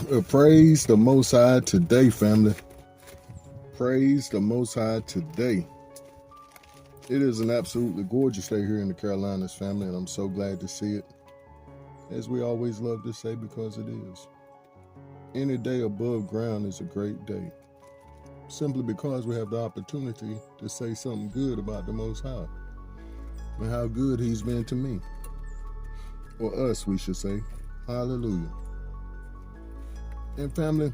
Praise the Most High today, family. Praise the Most High today. It is an absolutely gorgeous day here in the Carolinas, family, and I'm so glad to see it. As we always love to say, because it is. Any day above ground is a great day. Simply because we have the opportunity to say something good about the Most High and how good He's been to me. Or us, we should say. Hallelujah. And family,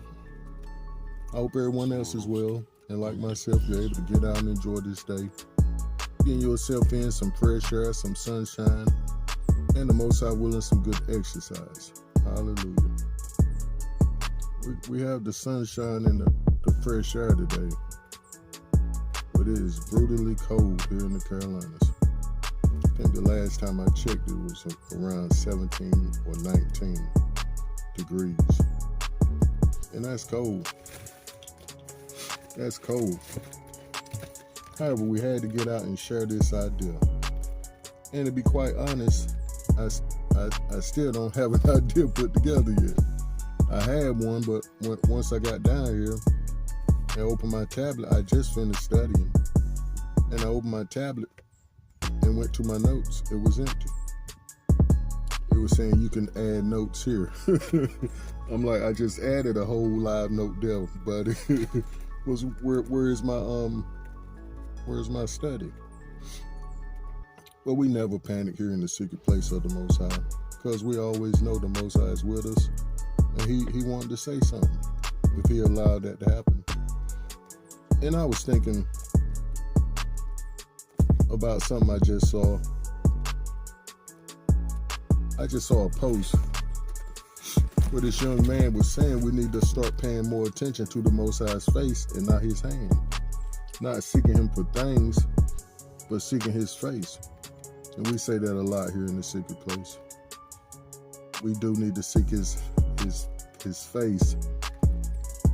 I hope everyone else is well. And like myself, you're able to get out and enjoy this day. Getting yourself in some fresh air, some sunshine, and the Most High willing, some good exercise. Hallelujah. We have the sunshine and the fresh air today. But it is brutally cold here in the Carolinas. I think the last time I checked, it was around 17 or 19 degrees. And that's cold. That's cold. However, we had to get out and share this idea. And to be quite honest, I still don't have an idea put together yet. I had one, but once I got down here and opened my tablet, I just finished studying. And I opened my tablet and went to my notes. It was empty. It was saying you can add notes here. I'm like, I just added a whole live note there, but it was where's my study? But we never panic here in the secret place of the Most High, because we always know the Most High is with us, and he wanted to say something if He allowed that to happen. And I was thinking about something I just saw. I just saw a post where this young man was saying we need to start paying more attention to the Most High's face and not His hand. Not seeking Him for things, but seeking His face. And we say that a lot here in the secret place. We do need to seek His face.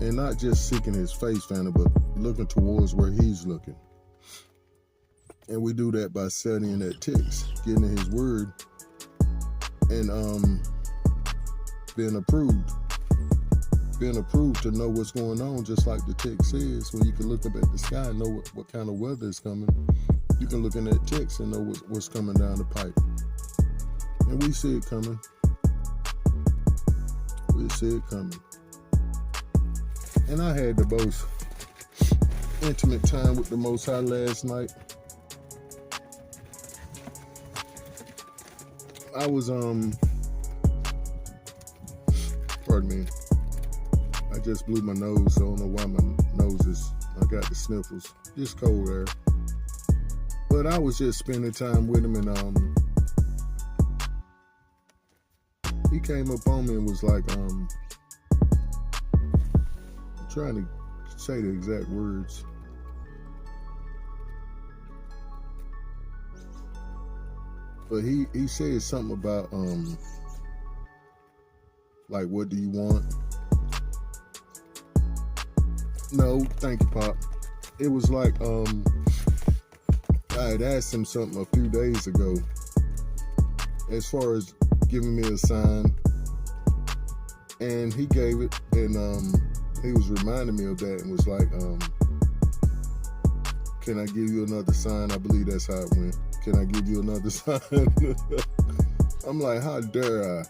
And not just seeking His face, family, but looking towards where He's looking. And we do that by studying that text, getting in His word, and being approved to know what's going on, just like the text says. When you can look up at the sky and know what kind of weather is coming, you can look in that text and know what's coming down the pipe. And we see it coming. We see it coming. And I had the most intimate time with the Most High last night. I was pardon me, I just blew my nose, so I don't know why my nose I got the sniffles. Just cold air. But I was just spending time with him, and he came up on me and was like, I'm trying to say the exact words. But he said something about like, what do you want? No, thank you, Pop. It was like I had asked him something a few days ago as far as giving me a sign, and he gave it, and he was reminding me of that and was like, can I give you another sign? I believe that's how it went. Can I give you another sign? I'm like, how dare I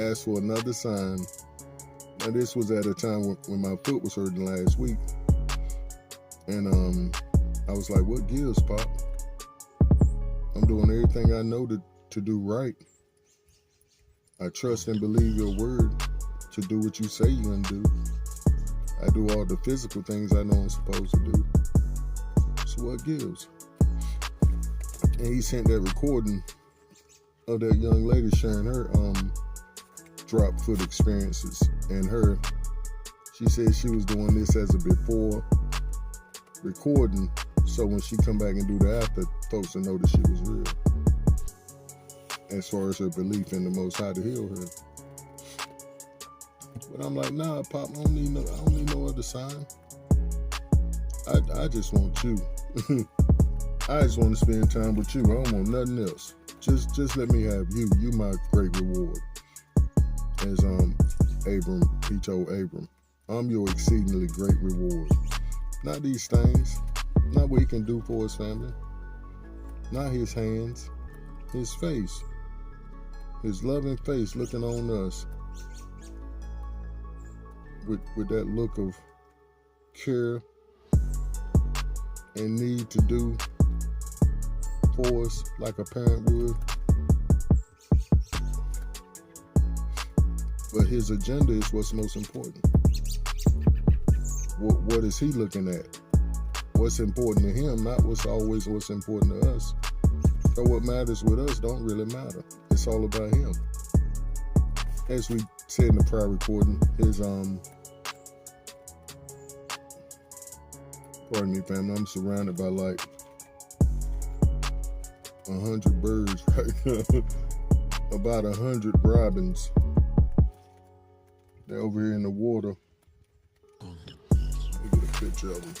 ask for another sign? Now, this was at a time when my foot was hurting last week. And I was like, what gives, Pop? I'm doing everything I know to do right. I trust and believe your word to do what you say you're going to do. I do all the physical things I know I'm supposed to do. So what gives? And he sent that recording of that young lady sharing her drop foot experiences. And she said she was doing this as a before recording, so when she come back and do the after, folks will know that she was real, as far as her belief in the Most High to heal her. But I'm like, nah, Pop, I don't need no other sign. I just want you. I just want to spend time with you. I don't want nothing else. Just let me have you. You my great reward. As he told Abram, I'm your exceedingly great reward. Not these things, not what he can do for his family, not his hands, his face, his loving face looking on us with that look of care and need to do for us like a parent would. But his agenda is what's most important. What is he looking at? What's important to him, not what's important to us. So what matters with us don't really matter. It's all about him. As we said in the prior recording, his pardon me, family, I'm surrounded by like 100 birds right now. About 100 robins. They're over here in the water. Let me get a picture of them.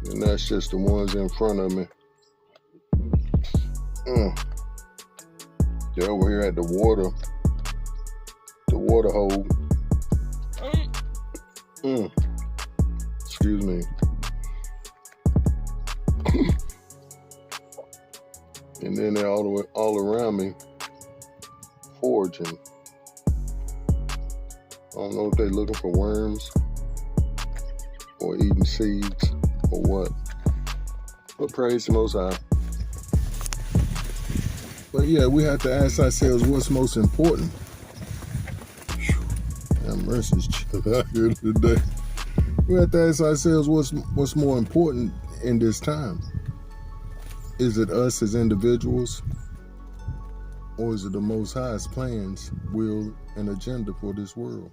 And that's just the ones in front of me. They're over here at the water hole. Excuse me. And then they're all around me foraging. I don't know if they're looking for worms or eating seeds or what. But praise the Most High. But yeah, we have to ask ourselves what's most important. That mercy's chill out here today. We have to ask ourselves what's more important in this time. Is it us as individuals, or is it the Most High's plans, will, and agenda for this world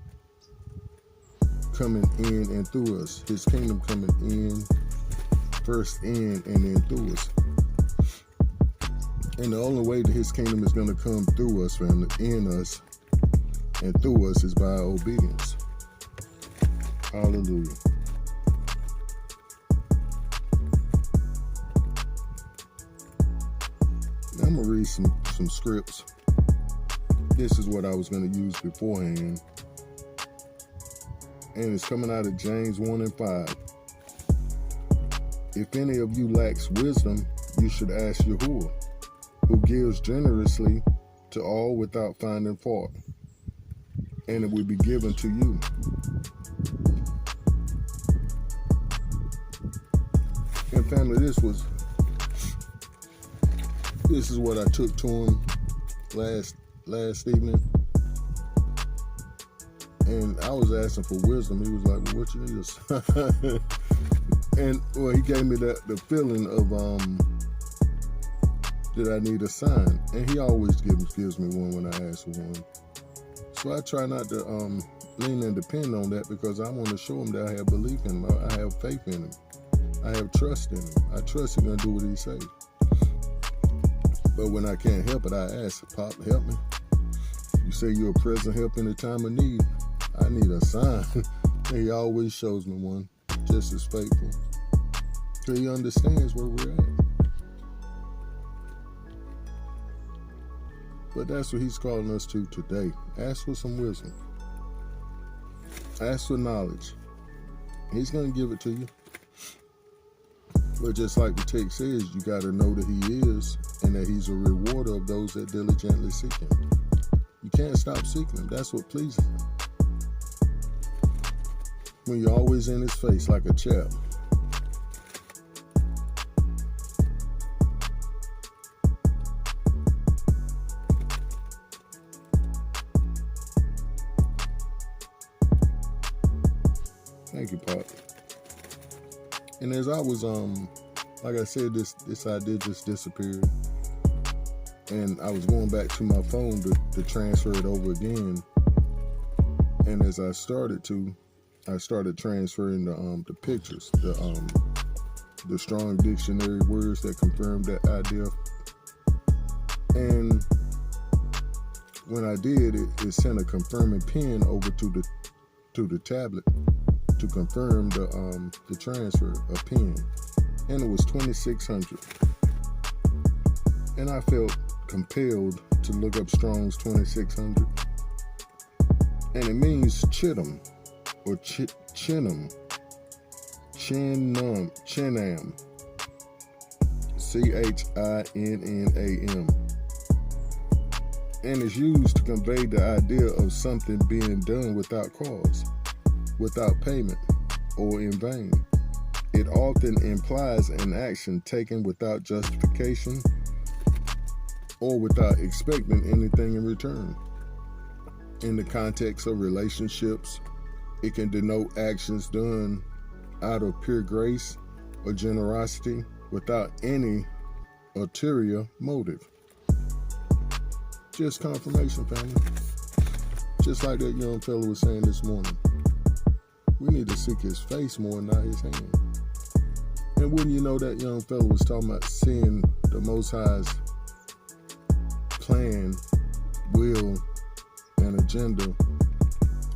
coming in and through us? His kingdom coming in, first in and then through us. And the only way that his kingdom is going to come through us, family, in us and through us, is by our obedience. Hallelujah. I'm going to read some scripts. This is what I was going to use beforehand. And it's coming out of James 1 and 5. If any of you lacks wisdom, you should ask Yahuah, who gives generously to all without finding fault, and it will be given to you. And family, this is what I took to him last evening. And I was asking for wisdom. He was like, well, what you need? And well, he gave me the feeling of that I need a sign. And he always gives me one when I ask for one. So I try not to lean and depend on that, because I want to show him that I have belief in him. I have faith in him. I have trust in him. I trust he's going to do what he says. But when I can't help it, I ask, Pop, help me. You say you're a present help in a time of need. I need a sign. And he always shows me one, just as faithful. So he understands where we're at. But that's what he's calling us to today. Ask for some wisdom. Ask for knowledge. He's going to give it to you. But just like the text says, you got to know that he is, and that he's a rewarder of those that diligently seek him. You can't stop seeking him. That's what pleases him. When you're always in his face like a chap. Thank you, Pop. And as I was, like I said, this idea just disappeared. And I was going back to my phone to transfer it over again. And as I started transferring the pictures, the strong dictionary words that confirmed that idea. And when I did, it sent a confirming pin over to the tablet to confirm the transfer, a pin. And it was 2600. And I felt compelled to look up Strong's 2600. And it means chittum or chinam, chinam, Chinnam. And it's used to convey the idea of something being done without cause, without payment, or in vain. It often implies an action taken without justification or without expecting anything in return. In the context of relationships, it can denote actions done out of pure grace or generosity without any ulterior motive. Just confirmation, family. Just like that young fellow was saying this morning. We need to seek his face more, not his hand. And wouldn't you know, that young fellow was talking about seeing the Most High's plan, will, and agenda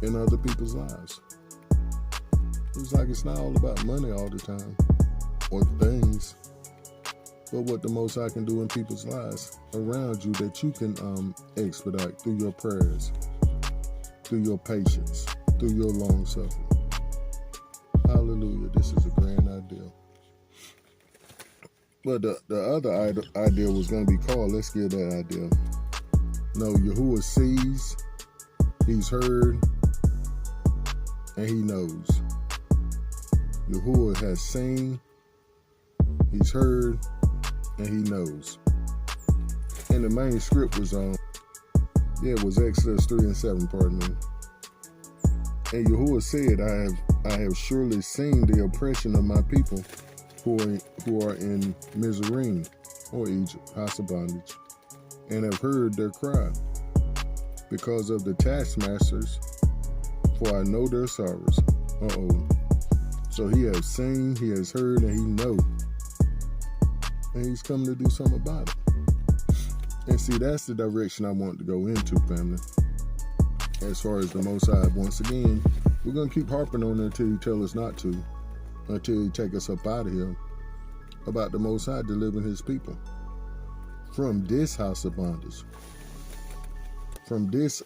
in other people's lives. It's like it's not all about money all the time or things, but what the Most High can do in people's lives around you that you can expedite through your prayers, through your patience, through your long suffering. Hallelujah. This is a grand idea. But the other idea was going to be called, let's get that idea. No, Yahuah sees, he's heard, and he knows. Yahuah has seen, he's heard, and he knows. And the main script was it was Exodus 3:7, pardon me. And Yahuah said, I have surely seen the oppression of my people who are in Mizraim, or Egypt, house of bondage, and have heard their cry because of the taskmasters, for I know their sorrows. So he has seen, he has heard, and he knows. And he's coming to do something about it. And see, that's the direction I want to go into, family. As far as the Most High, once again, we're going to keep harping on it until he tell us not to, until he take us up out of here, about the Most High delivering his people from this house of bondage, from this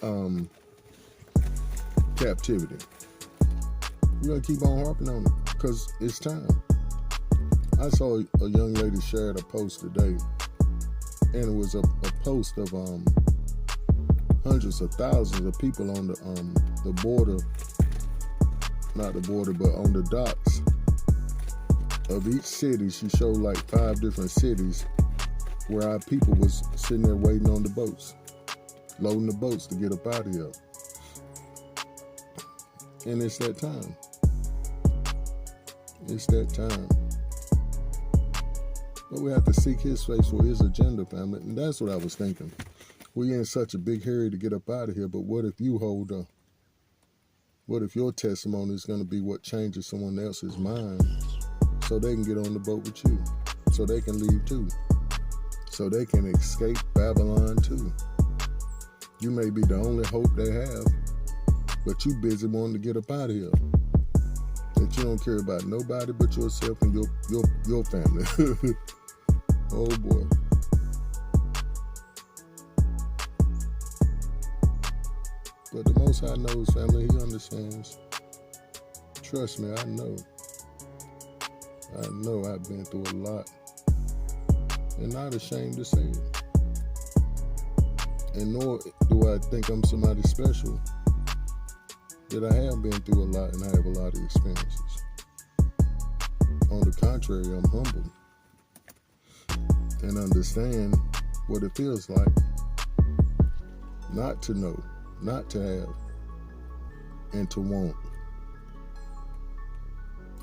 captivity. We're going to keep on harping on it because it's time. I saw a young lady shared a post today, and it was a post of hundreds of thousands of people on the border, not the border, but on the docks of each city. She showed like 5 different cities where our people was sitting there waiting on the boats, loading the boats to get up out of here. And it's that time. It's that time. But we have to seek his face for his agenda, family. And that's what I was thinking. We in such a big hurry to get up out of here, but what if you hold up? What if your testimony is going to be what changes someone else's mind so they can get on the boat with you, so they can leave too, so they can escape Babylon too? You may be the only hope they have, but you busy wanting to get up out of here. That you don't care about nobody but yourself and your family. Oh boy. But the Most High knows, family. He understands. Trust me, I know. I've been through a lot. And not ashamed to say it. And nor do I think I'm somebody special. That I have been through a lot and I have a lot of experiences. On the contrary, I'm humble. And understand what it feels like not to know, not to have, and to want.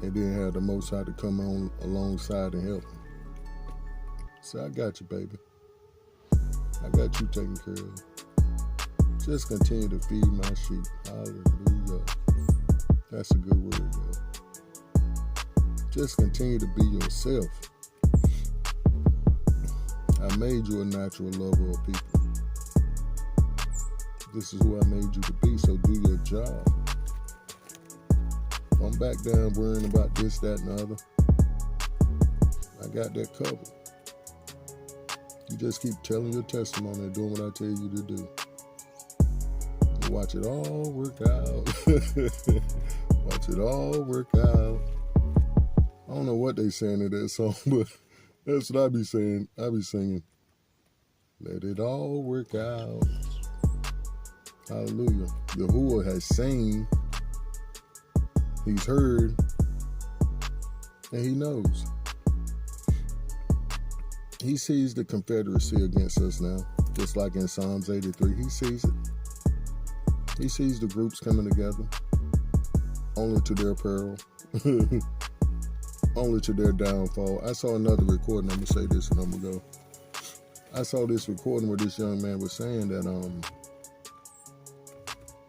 And then have the Most High to come on alongside and help me. So I got you, baby. I got you taken care of. Just continue to feed my sheep. Hallelujah. That's a good word, yo. Just continue to be yourself. I made you a natural lover of people. This is who I made you to be, so do your job. Don't back down worrying about this, that, and the other. I got that covered. You just keep telling your testimony and doing what I tell you to do. And watch it all work out. Watch it all work out. I don't know what they saying in that song, but that's what I be saying. I be singing. Let it all work out. Hallelujah. Yahuah has seen, he's heard, and he knows. He sees the confederacy against us now, just like in Psalms 83. He sees it. He sees the groups coming together, only to their peril, only to their downfall. I saw another recording. I'm going to say this and I'm going to go. I saw this recording where this young man was saying that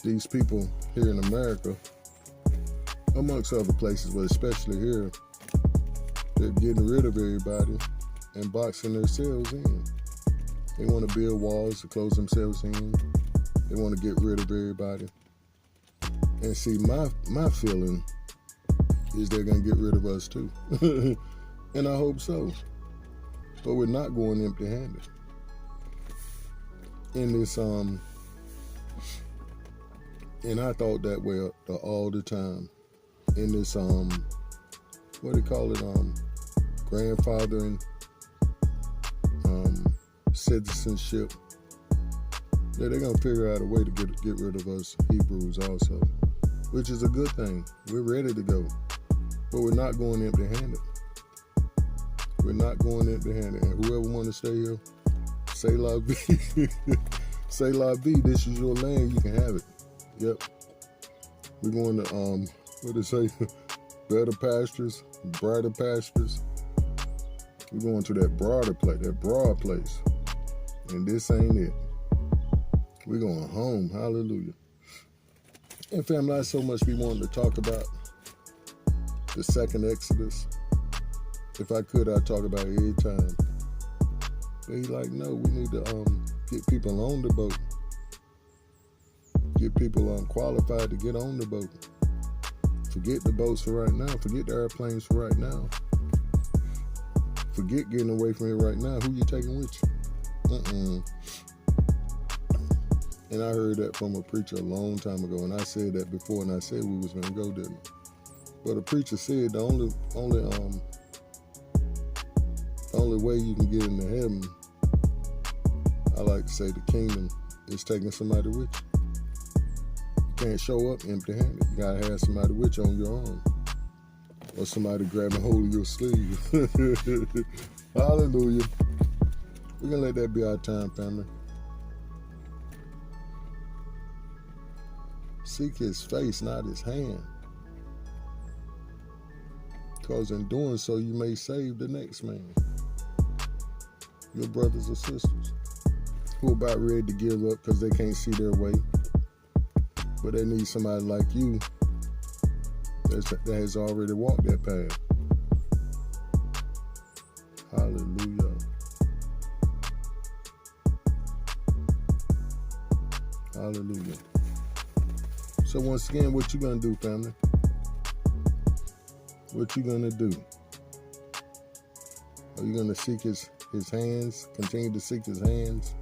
these people here in America, amongst other places, but especially here, they're getting rid of everybody and boxing themselves in. They want to build walls to close themselves in. They want to get rid of everybody. And see, my feeling is they're going to get rid of us too. And I hope so. But we're not going empty-handed. In this, and I thought that way all the time. In this, what do you call it, grandfathering, citizenship. Yeah, they're gonna figure out a way to get rid of us Hebrews also, which is a good thing. We're ready to go, but we're not going empty-handed. We're not going empty-handed. And whoever want to stay here, say la vie. Say la vie. This is your land. You can have it. Yep. We're going to what do they say? Better pastures, brighter pastures. We're going to that broad place. And this ain't it. We're going home. Hallelujah. And family, I so much be wanting to talk about the second Exodus. If I could, I'd talk about it every time. But he's like, no, we need to get people on the boat. Get people qualified to get on the boat. Forget the boats for right now. Forget the airplanes for right now. Forget getting away from it right now. Who you taking with you? And I heard that from a preacher a long time ago, and I said that before, and I said we was gonna go, didn't I? But a preacher said the only way you can get into heaven, I like to say the kingdom, is taking somebody with you. You can't show up empty-handed. You gotta have somebody with you on your arm, or somebody grabbing hold of your sleeve. Hallelujah. We're gonna let that be our time, family. Seek his face, not his hand. Because in doing so, you may save the next man. Your brothers or sisters who are about ready to give up because they can't see their way. But they need somebody like you that has already walked that path. Hallelujah. Hallelujah. So once again, what you gonna do, family? What you gonna do? Are you gonna seek his hands, continue to seek his hands?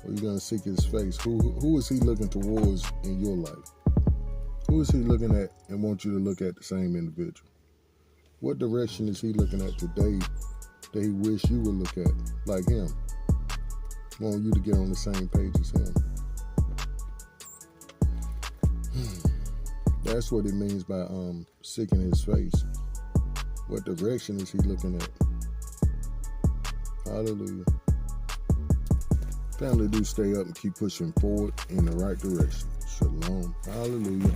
Or are you gonna seek his face? Who is he looking towards in your life? Who is he looking at and wants you to look at the same individual? What direction is he looking at today that he wish you would look at like him? Want you to get on the same page as him. That's what it means by seeking his face. What direction is he looking at? Hallelujah. Family, do stay up and keep pushing forward in the right direction. Shalom. Hallelujah.